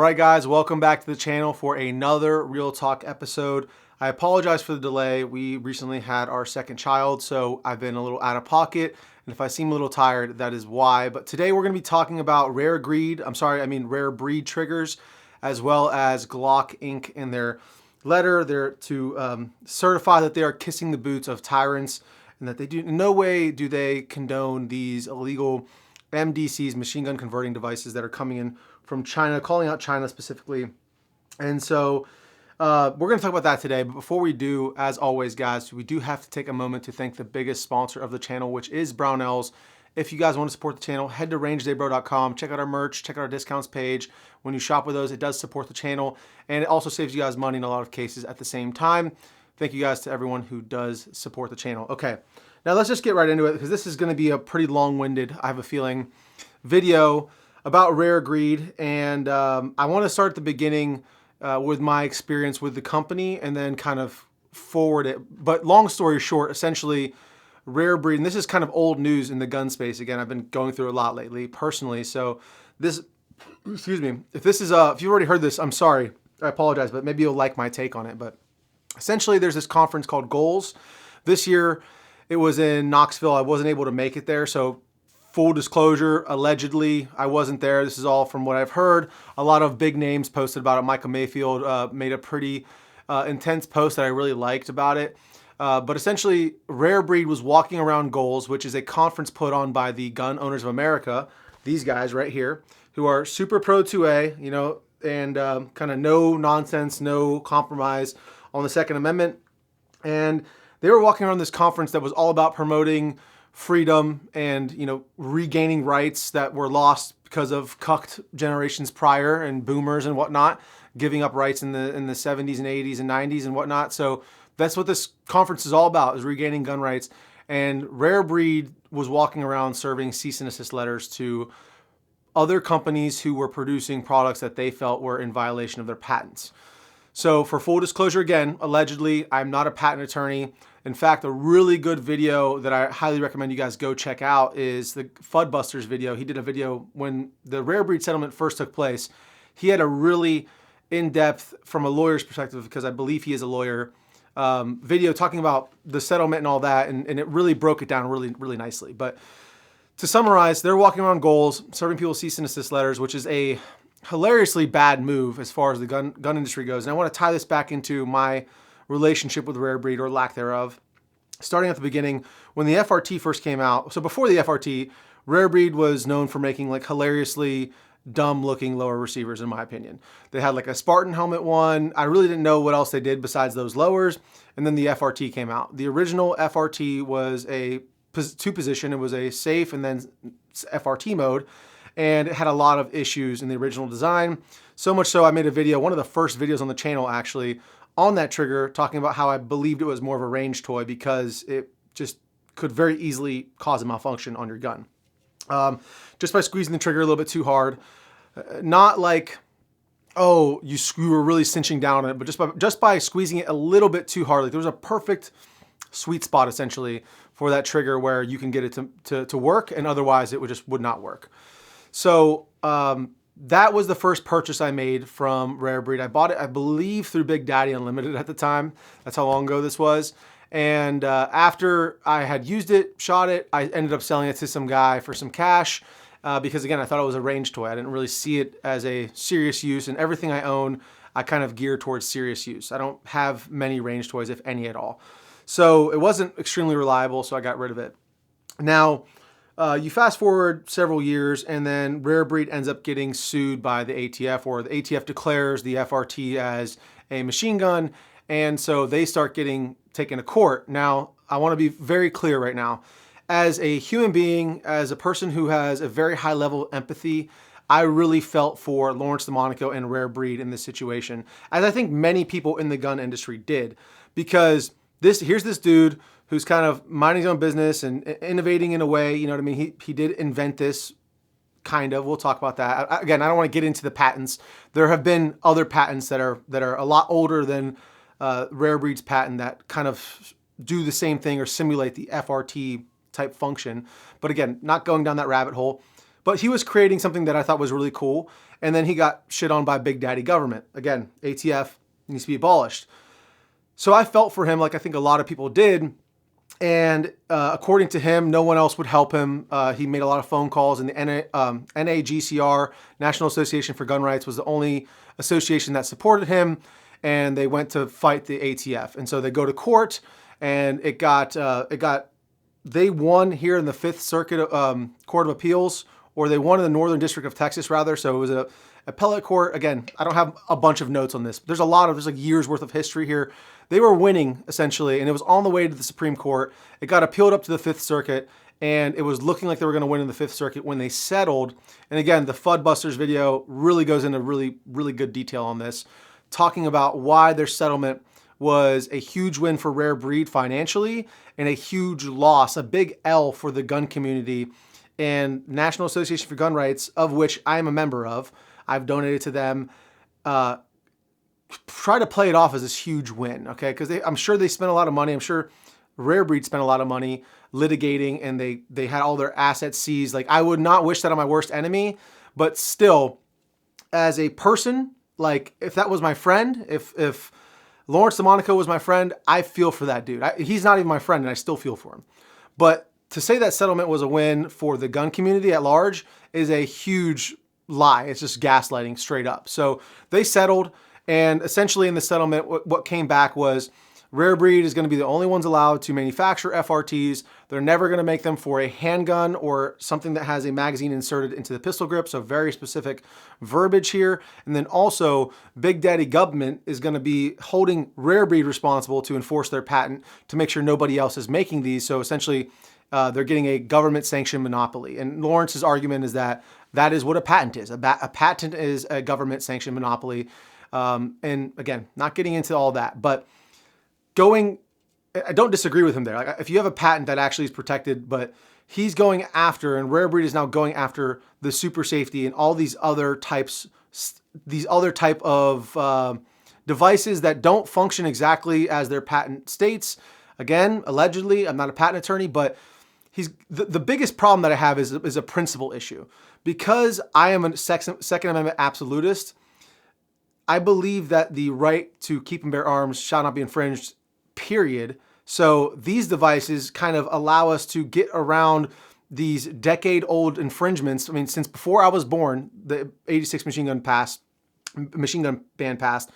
right, guys, welcome back to the channel for another Real Talk episode. I apologize for the delay. We recently had our second child, so I've been a little out of pocket, and if I seem a little tired, that is why. But today we're going to be talking about rare breed triggers, as well as Glock Inc. in their letter. They're to certify that they are kissing the boots of tyrants, and that they do in no way do they condone these illegal MDCs, machine gun converting devices, that are coming in from China, calling out China specifically. And so we're going to talk about that today. But before we do, as always, guys, we do have to take a moment to thank the biggest sponsor of the channel, which is Brownells. If you guys want to support the channel, head to rangedaybro.com, check out our merch, check out our discounts page. When you shop with those, it does support the channel, and it also saves you guys money in a lot of cases at the same time. Thank you guys to everyone who does support the channel. Okay, now let's just get right into it, because this is going to be a pretty long-winded, I have a feeling, video about Rare Breed. And I want to start at the beginning with my experience with the company and then kind of forward it. But long story short, essentially, Rare Breed, and this is kind of old news in the gun space. Again, I've been going through a lot lately personally. So this, excuse me, if this is, if you've already heard this, I'm sorry, I apologize, but maybe you'll like my take on it. But essentially, there's this conference called Goals. This year, it was in Knoxville. I wasn't able to make it there. So full disclosure, allegedly, I wasn't there. This is all from what I've heard. A lot of big names posted about it. Michael Mayfield made a pretty intense post that I really liked about it. But essentially, Rare Breed was walking around Goals, which is a conference put on by the Gun Owners of America. These guys right here, who are super pro 2A, you know, and kind of no nonsense, no compromise on the Second Amendment. And they were walking around this conference that was all about promoting freedom and, you know, regaining rights that were lost because of cucked generations prior and boomers and whatnot, giving up rights in the 70s and 80s and 90s and whatnot. So that's what this conference is all about, is regaining gun rights. And Rare Breed was walking around serving cease and desist letters to other companies who were producing products that they felt were in violation of their patents. So for full disclosure, again, allegedly, I'm not a patent attorney. In fact, a really good video that I highly recommend you guys go check out is the Fudbusters video. He did a video when the Rare Breed settlement first took place. He had a really in-depth, from a lawyer's perspective, because I believe he is a lawyer, video talking about the settlement and all that, and it really broke it down really, really nicely. But to summarize, they're walking around Goals, serving people cease and desist letters, which is a hilariously bad move as far as the gun industry goes. And I want to tie this back into my relationship with Rare Breed, or lack thereof. Starting at the beginning, when the FRT first came out, so before the FRT, Rare Breed was known for making like hilariously dumb looking lower receivers, in my opinion. They had like a Spartan helmet one. I really didn't know what else they did besides those lowers. And then the FRT came out. The original FRT was a two position. It was a safe and then FRT mode. And it had a lot of issues in the original design. So much so I made a video, one of the first videos on the channel actually, on that trigger, talking about how I believed it was more of a range toy because it just could very easily cause a malfunction on your gun. Just by squeezing the trigger a little bit too hard. Not like, oh, you were really cinching down on it, but just by squeezing it a little bit too hard. Like there was a perfect sweet spot essentially for that trigger where you can get it to work, and otherwise it would not work. So that was the first purchase I made from Rare Breed. I bought it, I believe, through Big Daddy Unlimited at the time. That's how long ago this was. And after I had used it, shot it, I ended up selling it to some guy for some cash because, again, I thought it was a range toy. I didn't really see it as a serious use, and everything I own, I kind of gear towards serious use. I don't have many range toys, if any at all. So it wasn't extremely reliable, so I got rid of it. Now, you fast forward several years, and then Rare Breed ends up getting sued by the ATF, or the ATF declares the FRT as a machine gun, and so they start getting taken to court. Now, I want to be very clear right now. As a human being, as a person who has a very high level of empathy, I really felt for Lawrence DeMonico and Rare Breed in this situation, as I think many people in the gun industry did, because here's this dude who's kind of minding his own business and innovating in a way, you know what I mean? He did invent this, kind of. We'll talk about that. Again, I don't want to get into the patents. There have been other patents that are a lot older than Rare Breed's patent that kind of do the same thing or simulate the FRT type function. But again, not going down that rabbit hole. But he was creating something that I thought was really cool. And then he got shit on by Big Daddy government. Again, ATF needs to be abolished. So I felt for him like I think a lot of people did. And according to him, no one else would help him. He made a lot of phone calls, and the NAGCR, National Association for Gun Rights, was the only association that supported him. And they went to fight the ATF. And so they go to court, and they won here in the Fifth Circuit Court of Appeals, or they won in the Northern District of Texas, rather. So it was a appellate court. Again, I don't have a bunch of notes on this. There's like years worth of history here. They were winning, essentially, and it was on the way to the Supreme Court. It got appealed up to the Fifth Circuit, and it was looking like they were going to win in the Fifth Circuit when they settled. And again, the Fudbusters video really goes into really, really good detail on this, talking about why their settlement was a huge win for Rare Breed financially and a huge loss, a big L for the gun community and National Association for Gun Rights, of which I am a member of. I've donated to them. Try to play it off as this huge win, okay? Because I'm sure they spent a lot of money. I'm sure Rare Breed spent a lot of money litigating, and they had all their assets seized. Like, I would not wish that on my worst enemy, but still, as a person, like, if that was my friend, if Lawrence DeMonico was my friend, I feel for that dude. He's not even my friend, and I still feel for him. But to say that settlement was a win for the gun community at large is a huge lie. It's just gaslighting straight up. So they settled, and essentially in the settlement, what came back was Rare Breed is going to be the only ones allowed to manufacture FRTs. They're never going to make them for a handgun or something that has a magazine inserted into the pistol grip. So very specific verbiage here. And then also Big Daddy government is going to be holding Rare Breed responsible to enforce their patent to make sure nobody else is making these. So essentially they're getting a government sanctioned monopoly. And Lawrence's argument is that that is what a patent is. A patent is a government sanctioned monopoly. And again, not getting into all that, but I don't disagree with him there. Like, if you have a patent that actually is protected, but he's going after, and Rare Breed is now going after the super safety and all these other type of devices that don't function exactly as their patent states. Again, allegedly, I'm not a patent attorney, but the biggest problem that I have is a principle issue. Because I am a Second Amendment absolutist, I believe that the right to keep and bear arms shall not be infringed, period. So these devices kind of allow us to get around these decade-old infringements. I mean, since before I was born, the 86 machine gun ban passed.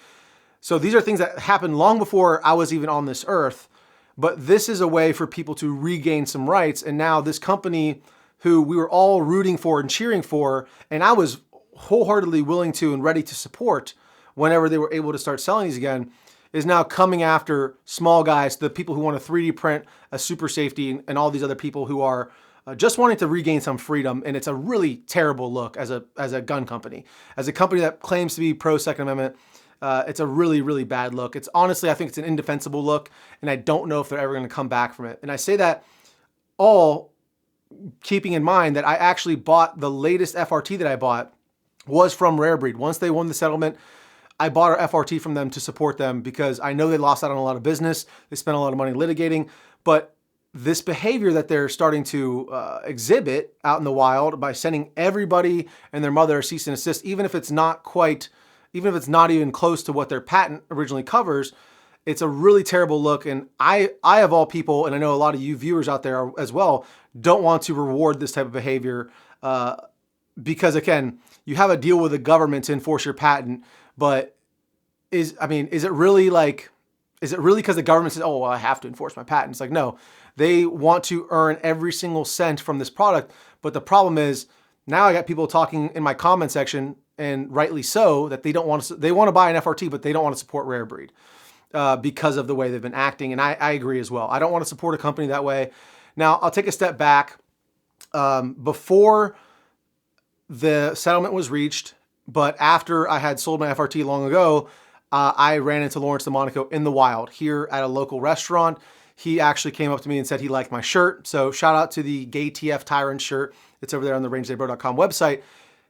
So these are things that happened long before I was even on this earth. But this is a way for people to regain some rights. And now this company who we were all rooting for and cheering for, and I was wholeheartedly willing to and ready to support whenever they were able to start selling these again, is now coming after small guys, the people who want to 3D print a super safety, and all these other people who are just wanting to regain some freedom. And it's a really terrible look as a gun company. As a company that claims to be pro-Second Amendment, it's a really, really bad look. It's honestly, I think it's an indefensible look, and I don't know if they're ever going to come back from it. And I say that all keeping in mind that I actually bought the latest FRT that I bought was from Rare Breed. Once they won the settlement, I bought our FRT from them to support them because I know they lost out on a lot of business. They spent a lot of money litigating, but this behavior that they're starting to exhibit out in the wild by sending everybody and their mother a cease and desist, even if it's not even close to what their patent originally covers, it's a really terrible look. And I of all people, and I know a lot of you viewers out there as well, don't want to reward this type of behavior because, again, you have a deal with the government to enforce your patent. But is it really because the government says, oh, well, I have to enforce my patent? It's like, no, they want to earn every single cent from this product. But the problem is now I got people talking in my comment section, and rightly so, that they want to buy an FRT, but they don't want to support Rare Breed because of the way they've been acting. And I agree as well. I don't want to support a company that way. Now, I'll take a step back. Before the settlement was reached, but after I had sold my FRT long ago, I ran into Lawrence DeMonico in the wild here at a local restaurant. He actually came up to me and said he liked my shirt. So shout out to the Gay TF Tyrant shirt. It's over there on the rangedaybro.com website.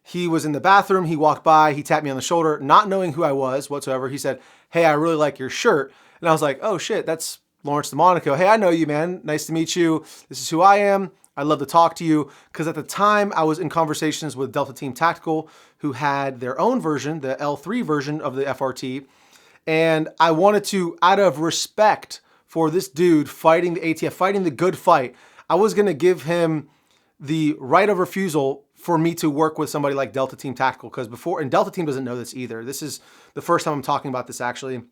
He was in the bathroom. He walked by. He tapped me on the shoulder, not knowing who I was whatsoever. He said, hey, I really like your shirt. And I was like, oh shit, that's Lawrence DeMonico. Hey, I know you, man. Nice to meet you. This is who I am. I'd love to talk to you, because at the time I was in conversations with Delta Team Tactical, who had their own version, the L3 version of the FRT. And I wanted to, out of respect for this dude fighting the ATF, fighting the good fight, I was going to give him the right of refusal for me to work with somebody like Delta Team Tactical. Because before, and Delta Team doesn't know this either. This is the first time I'm talking about this actually.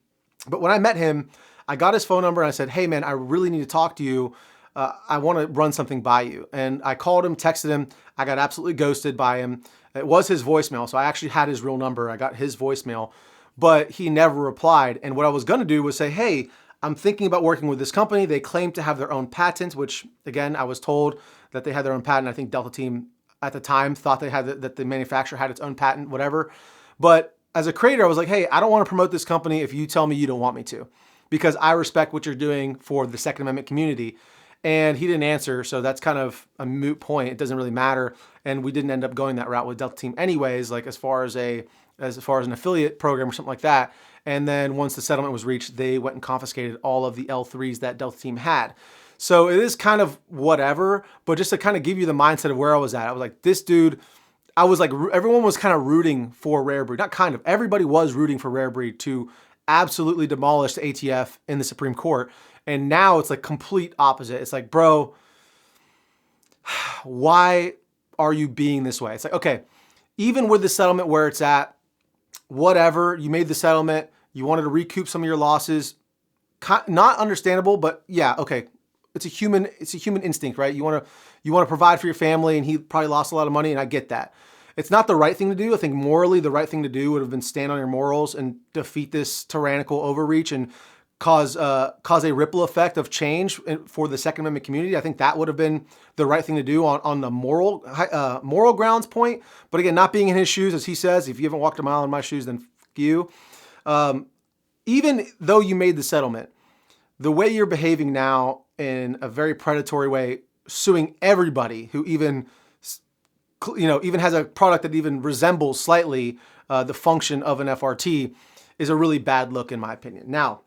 But when I met him, I got his phone number and I said, hey man, I really need to talk to you. I want to run something by you. And I called him, texted him. I got absolutely ghosted by him. It was his voicemail. So I actually had his real number. I got his voicemail, but he never replied. And what I was going to do was say, hey, I'm thinking about working with this company. They claim to have their own patent, which again, I was told that they had their own patent. I think Delta Team at the time thought they had that the manufacturer had its own patent, whatever. But as a creator, I was like, hey, I don't want to promote this company if you tell me you don't want me to, because I respect what you're doing for the Second Amendment community. And he didn't answer, so that's kind of a moot point. It doesn't really matter. And we didn't end up going that route with Delta Team anyways, like as far as an affiliate program or something like that. And then once the settlement was reached, they went and confiscated all of the L3s that Delta Team had. So it is kind of whatever, but just to kind of give you the mindset of where I was at, I was like, this dude, I was like, everyone was kind of rooting for Rare Breed. Not kind of, everybody was rooting for Rare Breed to absolutely demolish the ATF in the Supreme Court. And now it's like complete opposite. It's like, bro, why are you being this way? It's like, okay, even with the settlement where it's at, whatever, you made the settlement, you wanted to recoup some of your losses, not understandable, but yeah, okay. It's a human instinct, right? You want to provide for your family, and he probably lost a lot of money, and I get that. It's not the right thing to do. I think morally the right thing to do would have been stand on your morals and defeat this tyrannical overreach and cause a ripple effect of change for the Second Amendment community. I think that would have been the right thing to do on the moral grounds point. But again, not being in his shoes, as he says, if you haven't walked a mile in my shoes, then fuck you. Even though you made the settlement, the way you're behaving now in a very predatory way, suing everybody who even has a product that even resembles slightly the function of an FRT, is a really bad look in my opinion. Now,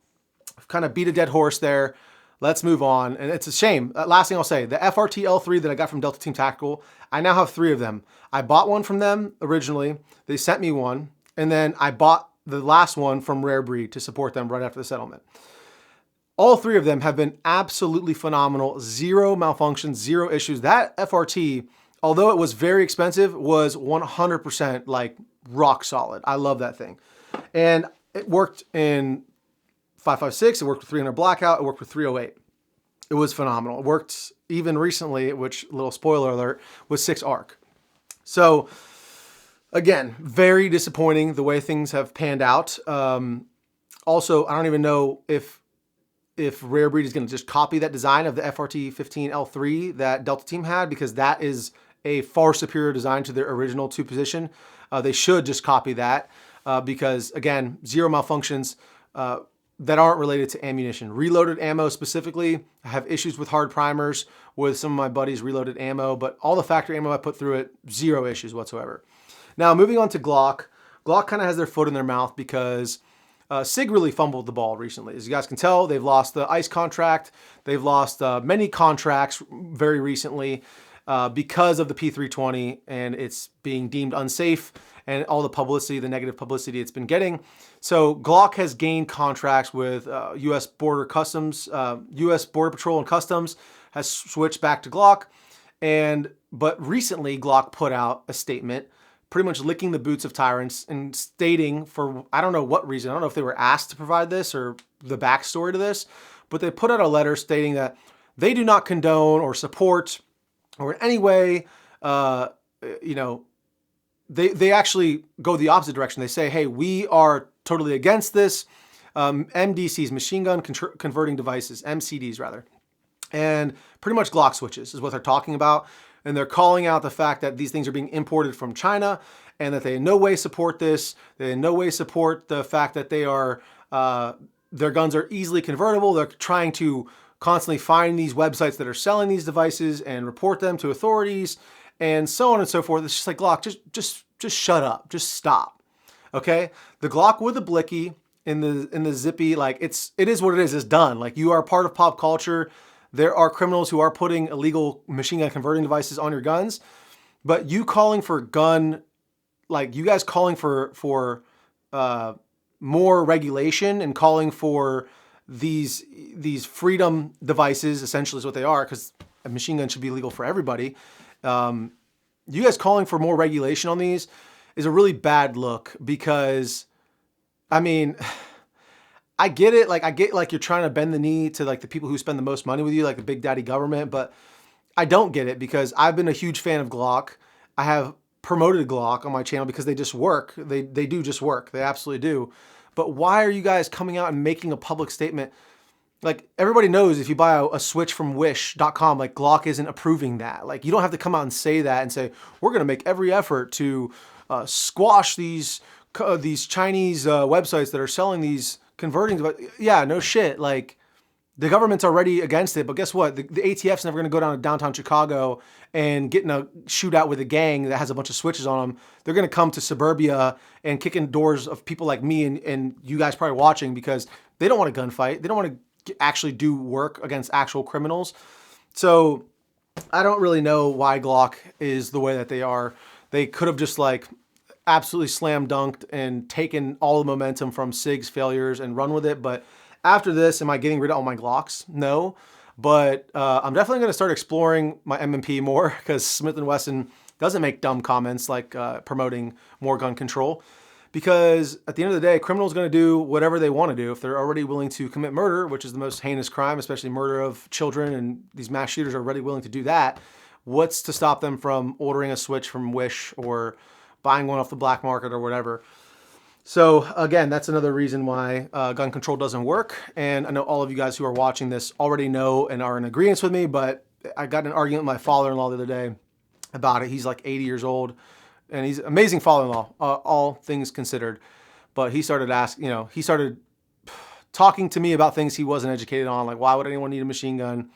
I've kind of beat a dead horse there. Let's move on. And it's a shame. Last thing I'll say, the FRT L3 that I got from Delta Team Tactical, I now have 3 of them. I bought one from them originally. They sent me one. And then I bought the last one from Rare Breed to support them right after the settlement. All 3 of them have been absolutely phenomenal. 0 malfunctions, 0 issues. That FRT, although it was very expensive, was 100% like rock solid. I love that thing. And it worked in 5.56, it worked with 300 blackout, it worked with 308. It was phenomenal. It worked even recently, which, little spoiler alert, with 6 ARC. So again, very disappointing the way things have panned out. Also, I don't even know if Rare Breed is going to just copy that design of the FRT 15 L3 that Delta Team had, because that is a far superior design to their original 2 position. They should just copy that because, again, 0 malfunctions that aren't related to ammunition. Reloaded ammo specifically, I have issues with hard primers with some of my buddies' reloaded ammo, but all the factory ammo I put through it, 0 issues whatsoever. Now, moving on to Glock. Glock kind of has their foot in their mouth because SIG really fumbled the ball recently. As you guys can tell, they've lost the ICE contract. They've lost many contracts very recently because of the P320 and it's being deemed unsafe and all the publicity, the negative publicity it's been getting. So Glock has gained contracts with U.S. Border Customs, U.S. Border Patrol and Customs has switched back to Glock. But recently Glock put out a statement pretty much licking the boots of tyrants and stating, for I don't know what reason, I don't know if they were asked to provide this or the backstory to this, but they put out a letter stating that they do not condone or support or in any way, they actually go the opposite direction. They say, hey, we are totally against this. MDCs, machine gun converting devices, MCDs rather. And pretty much Glock switches is what they're talking about. And they're calling out the fact that these things are being imported from China and that they in no way support this. They in no way support the fact that they are, their guns are easily convertible. They're trying to constantly find these websites that are selling these devices and report them to authorities and so on and so forth. It's just like, Glock, just shut up. Just stop. Okay? The Glock with the blicky in the zippy, like it is what it is. It's done. Like, you are a part of pop culture. there are criminals who are putting illegal machine gun converting devices on your guns, but you calling for gun, like you guys calling for more regulation and calling for these freedom devices, essentially is what they are, because a machine gun should be legal for everybody. You guys calling for more regulation on these is a really bad look, because I mean, I get it. Like, I get like you're trying to bend the knee to like the people who spend the most money with you, like the big daddy government, but I don't get it, because I've been a huge fan of Glock. I have promoted Glock on my channel because they just work. They do just work. They absolutely do. But why are you guys coming out and making a public statement? Like, everybody knows if you buy a switch from wish.com, like Glock isn't approving that. Like, you don't have to come out and say that and say, we're going to make every effort to squash these Chinese websites that are selling these converting. But yeah, no shit. Like, the government's already against it, but guess what? The ATF's never going to go down to downtown Chicago and get in a shootout with a gang that has a bunch of switches on them. They're going to come to suburbia and kick in doors of people like me and you guys probably watching, because they don't want a gunfight. They don't want to actually do work against actual criminals. So I don't really know why Glock is the way that they are. They could have just like absolutely slam dunked and taken all the momentum from SIG's failures and run with it. But after this, am I getting rid of all my Glocks? No. But I'm definitely going to start exploring my M&P more, because Smith & Wesson doesn't make dumb comments like promoting more gun control. Because at the end of the day, criminals are going to do whatever they want to do. If they're already willing to commit murder, which is the most heinous crime, especially murder of children, and these mass shooters are already willing to do that, what's to stop them from ordering a switch from Wish or buying one off the black market or whatever? So again, that's another reason why gun control doesn't work. And I know all of you guys who are watching this already know and are in agreement with me, but I got in an argument with my father-in-law the other day about it. He's like 80 years old. And he's an amazing father-in-law, all things considered. But he started he started talking to me about things he wasn't educated on, like why would anyone need a machine gun?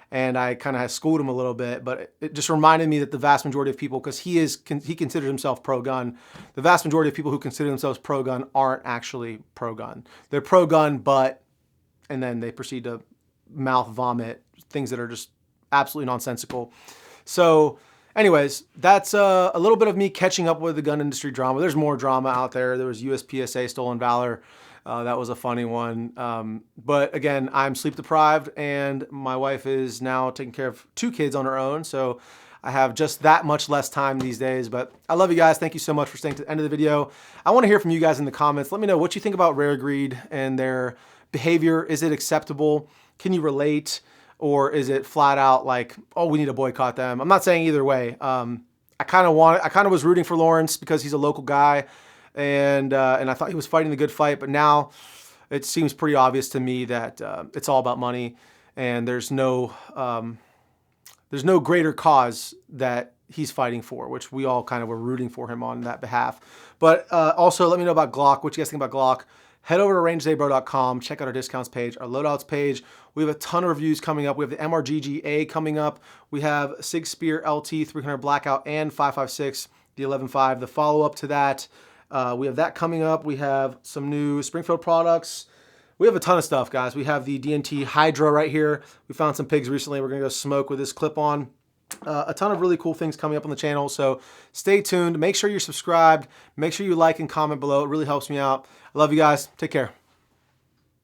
And I kind of schooled him a little bit, but it just reminded me that the vast majority of people, because he considers himself pro-gun, the vast majority of people who consider themselves pro-gun aren't actually pro-gun. They're pro-gun, but, and then they proceed to mouth vomit things that are just absolutely nonsensical. So anyways, that's a little bit of me catching up with the gun industry drama. There's more drama out there. There was USPSA Stolen Valor. That was a funny one. But again, I'm sleep deprived, and my wife is now taking care of 2 kids on her own. So I have just that much less time these days. But I love you guys. Thank you so much for staying to the end of the video. I want to hear from you guys in the comments. Let me know what you think about Rare Greed and their behavior. Is it acceptable? Can you relate? Or is it flat out like, oh, we need to boycott them? I'm not saying either way. I kind of was rooting for Lawrence because he's a local guy, and I thought he was fighting the good fight. But now it seems pretty obvious to me that it's all about money, and there's no greater cause that he's fighting for, which we all kind of were rooting for him on that behalf. But also, let me know about Glock. What you guys think about Glock? Head over to rangetodayBro.com, check out our discounts page, our loadouts page. We have a ton of reviews coming up. We have the MRGG-A coming up. We have SIG Spear LT 300 Blackout and 5.56, the 11.5, the follow-up to that. We have that coming up. We have some new Springfield products. We have a ton of stuff, guys. We have the DNT Hydra right here. We found some pigs recently. We're going to go smoke with this clip on. A ton of really cool things coming up on the channel, so stay tuned. Make sure you're subscribed. Make sure you like and comment below. It really helps me out. I love you guys. Take care.